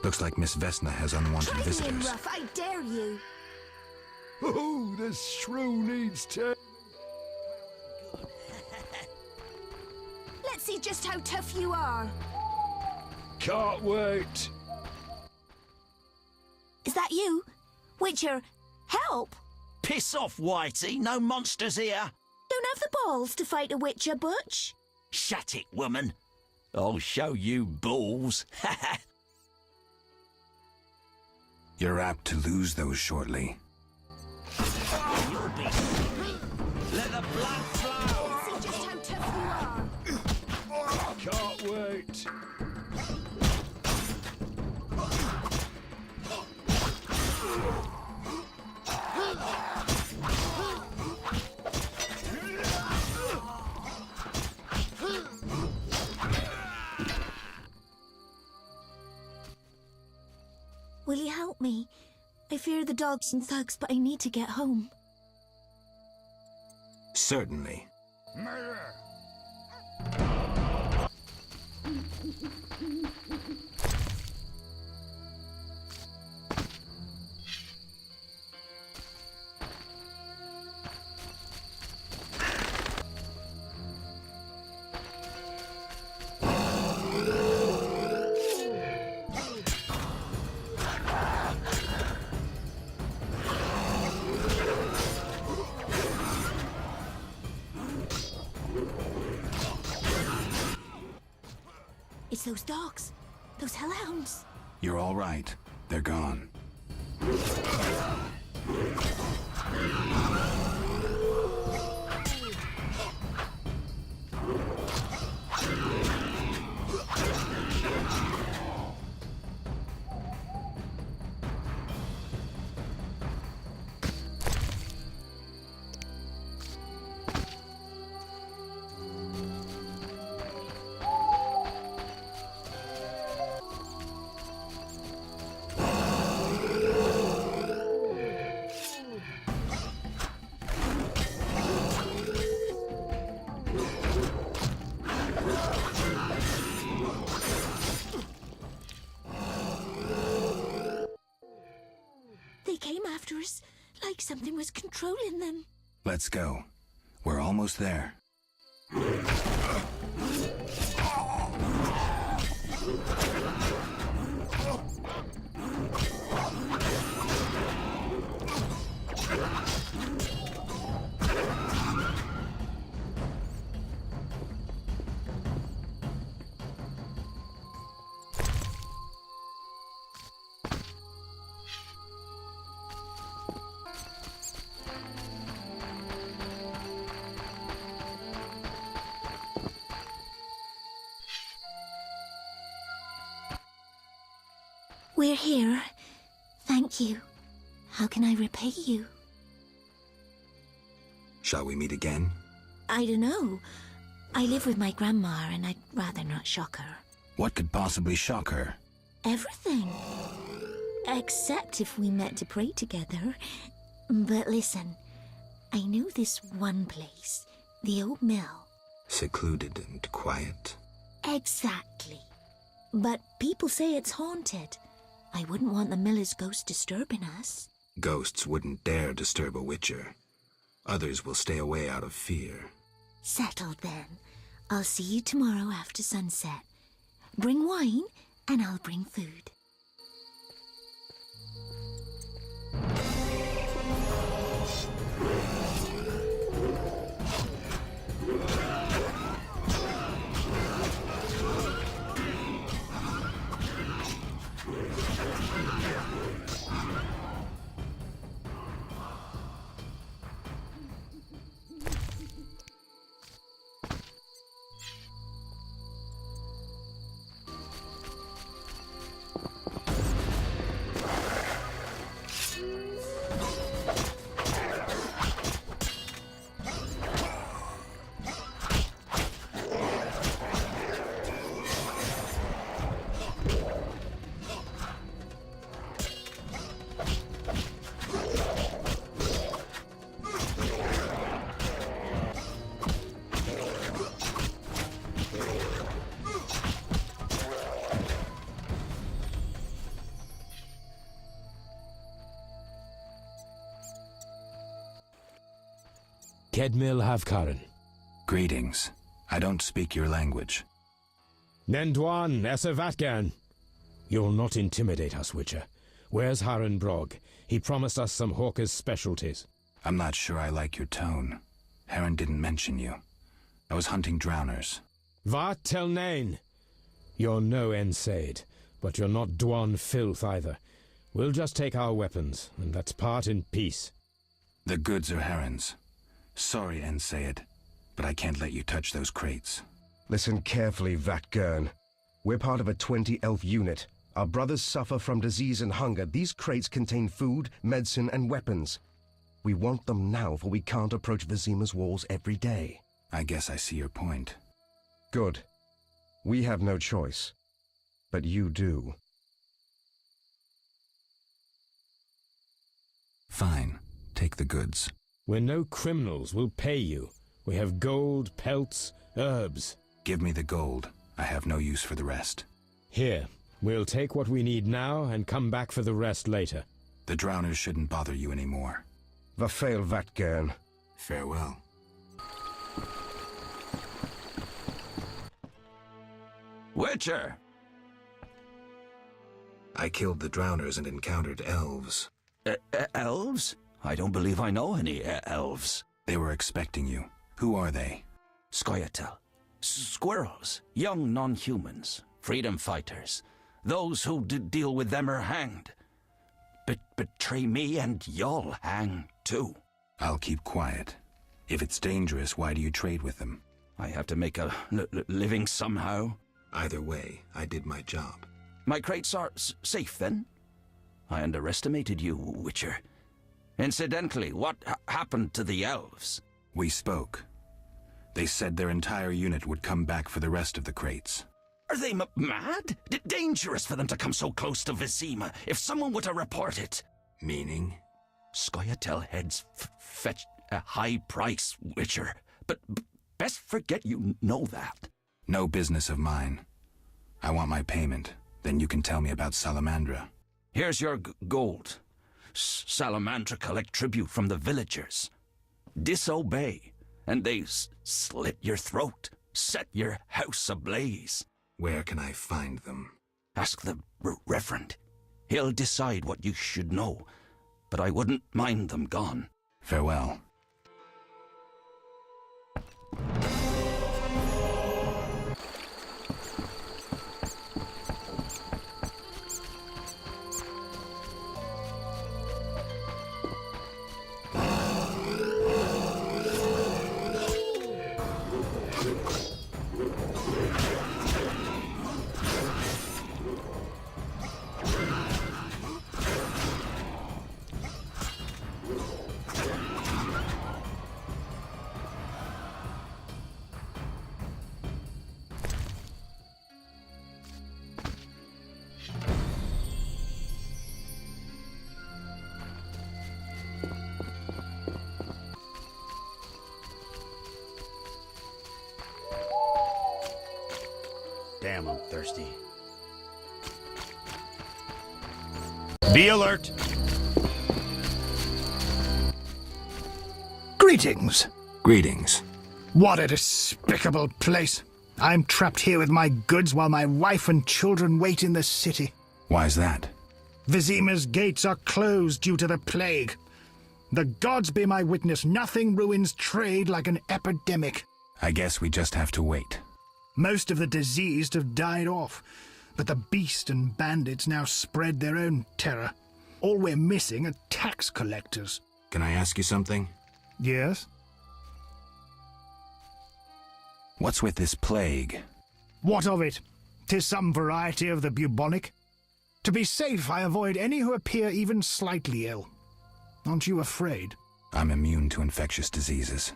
Looks like Miss Vesna has unwanted visitors. Rough, I dare you. Oh, the shrew needs to. Let's see just how tough you are. Can't wait. Is that you? Witcher, help! Piss off, Whitey. No monsters here. Don't have the balls to fight a Witcher, Butch. Shut it, woman. I'll show you balls. You're apt to lose those shortly. You'll be sleepy. Let the blood flow. See just how tough you are. Can't wait. fear the dogs and thugs, but I need to get home. Certainly. Murder! It's those dogs. Those hellhounds. You're all right. They're gone. They came after us, like something was controlling them. Let's go. We're almost there. We're here. Thank you. How can I repay you? Shall we meet again? I don't know. I live with my grandma and I'd rather not shock her. What could possibly shock her? Everything. Except if we met to pray together. But listen, I know this one place, the old mill. Secluded and quiet. Exactly. But people say it's haunted. I wouldn't want the miller's ghost disturbing us. Ghosts wouldn't dare disturb a witcher. Others will stay away out of fear. Settled then. I'll see you tomorrow after sunset. Bring wine and I'll bring food. Kedmil Havkaran. Greetings. I don't speak your language. Nendwan Esavatgan. You'll not intimidate us, Witcher. Where's Haran Brog? He promised us some hawker's specialties. I'm not sure I like your tone. Haran didn't mention you. I was hunting drowners. Va tel nain. You're no Ensaid, but you're not Dwan filth either. We'll just take our weapons, and let's part in peace. The goods are Haran's. Sorry, Ensaid, but I can't let you touch those crates. Listen carefully, Vatgern. We're part of a 20-elf unit. Our brothers suffer from disease and hunger. These crates contain food, medicine, and weapons. We want them now, for we can't approach Vizima's walls every day. I guess I see your point. Good. We have no choice. But you do. Fine. Take the goods. We're no criminals. We'll pay you. We have gold, pelts, herbs. Give me the gold. I have no use for the rest. Here. We'll take what we need now and come back for the rest later. The drowners shouldn't bother you anymore. Vafail Vatgern. Farewell. Witcher! I killed the drowners and encountered elves. Elves? I don't believe I know any elves. They were expecting you. Who are they? Scoia'tael. Squirrels. Young non-humans. Freedom fighters. Those who deal with them are hanged. Betray me and you'll hang too. I'll keep quiet. If it's dangerous, why do you trade with them? I have to make a living somehow. Either way, I did my job. My crates are safe then? I underestimated you, Witcher. Incidentally, what happened to the elves? We spoke. They said their entire unit would come back for the rest of the crates. Are they mad? Dangerous for them to come so close to Vizima. If someone were to report it. Meaning? Scoia'tael heads fetch a high price, Witcher. But best forget you know that. No business of mine. I want my payment. Then you can tell me about Salamandra. Here's your gold. Salamandra collect tribute from the villagers. Disobey, and they slit your throat, set your house ablaze. Where can I find them? Ask the Reverend. He'll decide what you should know, but I wouldn't mind them gone. Farewell. Damn, I'm thirsty. Be alert! Greetings! Greetings. What a despicable place. I'm trapped here with my goods while my wife and children wait in the city. Why's that? Vizima's gates are closed due to the plague. The gods be my witness, nothing ruins trade like an epidemic. I guess we just have to wait. Most of the diseased have died off, but the beast and bandits now spread their own terror. All we're missing are tax collectors. Can I ask you something? Yes? What's with this plague? What of it? 'Tis some variety of the bubonic. To be safe, I avoid any who appear even slightly ill. Aren't you afraid? I'm immune to infectious diseases.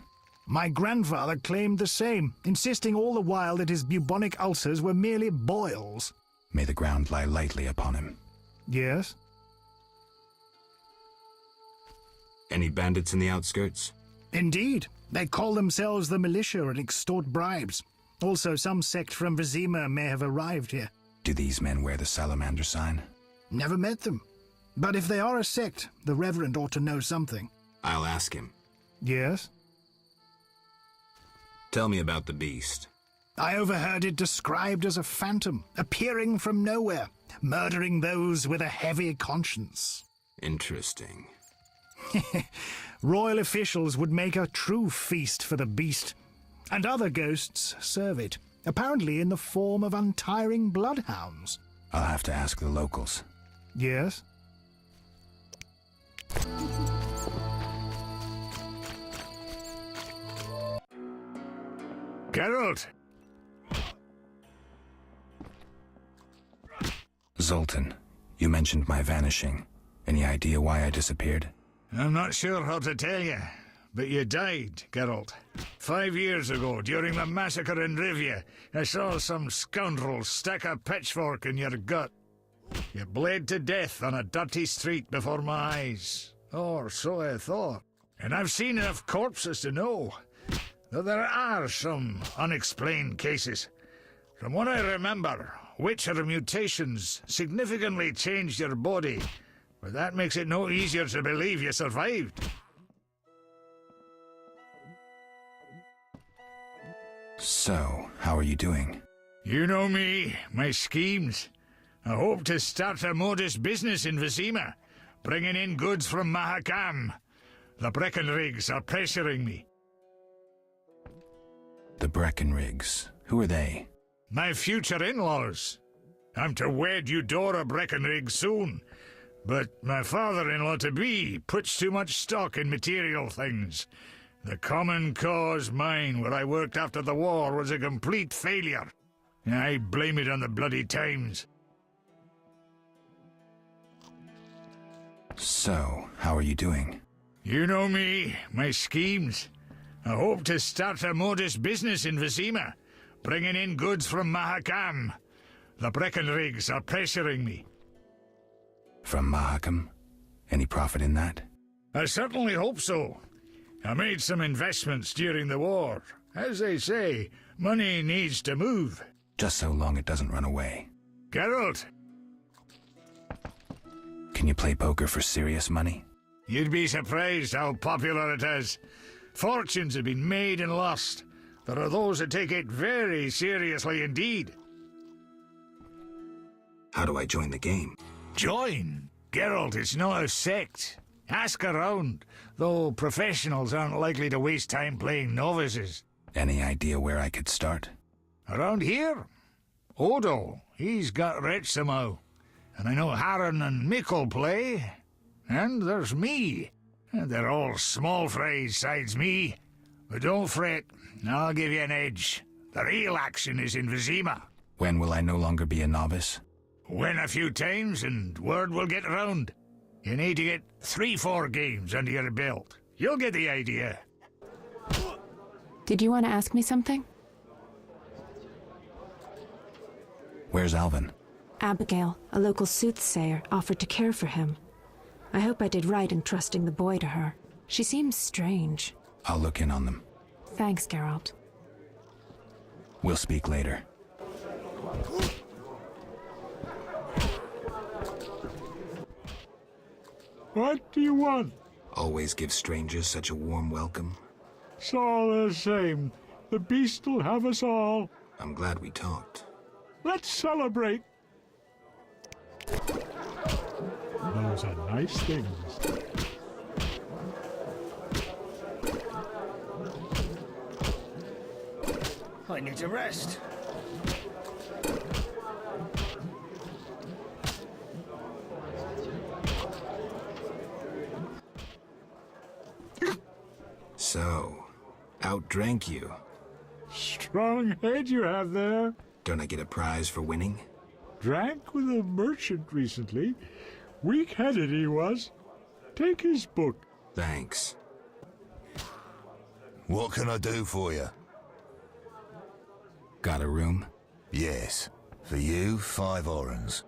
My grandfather claimed the same, insisting all the while that his bubonic ulcers were merely boils. May the ground lie lightly upon him. Yes? Any bandits in the outskirts? Indeed. They call themselves the militia and extort bribes. Also, some sect from Vizima may have arrived here. Do these men wear the salamander sign? Never met them. But if they are a sect, the Reverend ought to know something. I'll ask him. Yes? Tell me about the beast. I overheard it described as a phantom, appearing from nowhere, murdering those with a heavy conscience. Interesting. Royal officials would make a true feast for the beast, and other ghosts serve it, apparently in the form of untiring bloodhounds. I'll have to ask the locals. Yes? Geralt! Zoltan, you mentioned my vanishing. Any idea why I disappeared? I'm not sure how to tell you, but you died, Geralt. 5 years ago, during the massacre in Rivia, I saw some scoundrel stick a pitchfork in your gut. You bled to death on a dirty street before my eyes. Or so I thought. And I've seen enough corpses to know that there are some unexplained cases. From what I remember, Witcher mutations significantly changed your body, but that makes it no easier to believe you survived. So, how are you doing? You know me, my schemes. I hope to start a modest business in Vizima, bringing in goods from Mahakam. The Breckenrigs are pressuring me. The Breckenrigs. Who are they? My future in-laws. I'm to wed Eudora Breckenrig soon, but my father-in-law-to-be puts too much stock in material things. The Common Cause mine, where I worked after the war, was a complete failure. I blame it on the bloody times. So, how are you doing? You know me, my schemes. I hope to start a modest business in Vizima, bringing in goods from Mahakam. The Breckenrigs are pressuring me. From Mahakam? Any profit in that? I certainly hope so. I made some investments during the war. As they say, money needs to move. Just so long it doesn't run away. Geralt! Can you play poker for serious money? You'd be surprised how popular it is. Fortunes have been made and lost. There are those that take it very seriously indeed. How do I join the game? Join? Geralt, it's not a sect. Ask around, though professionals aren't likely to waste time playing novices. Any idea where I could start? Around here? Odo, he's got rich somehow. And I know Harren and Mikkel play. And there's me. And they're all small fries sides me. But don't fret, I'll give you an edge. The real action is in Vizima. When will I no longer be a novice? Win a few times and word will get around. You need to get 3-4 games under your belt. You'll get the idea. Did you want to ask me something? Where's Alvin? Abigail, a local soothsayer, offered to care for him. I hope I did right in trusting the boy to her. She seems strange. I'll look in on them. Thanks, Geralt. We'll speak later. What do you want? Always give strangers such a warm welcome. It's all the same. The beast will have us all. I'm glad we talked. Let's celebrate. Those are nice things. I need to rest. So, outdrank you. Strong head you have there. Don't I get a prize for winning? Drank with a merchant recently. Weak-headed he was. Take his book. Thanks. What can I do for you? Got a room? Yes. For you, 5 orens.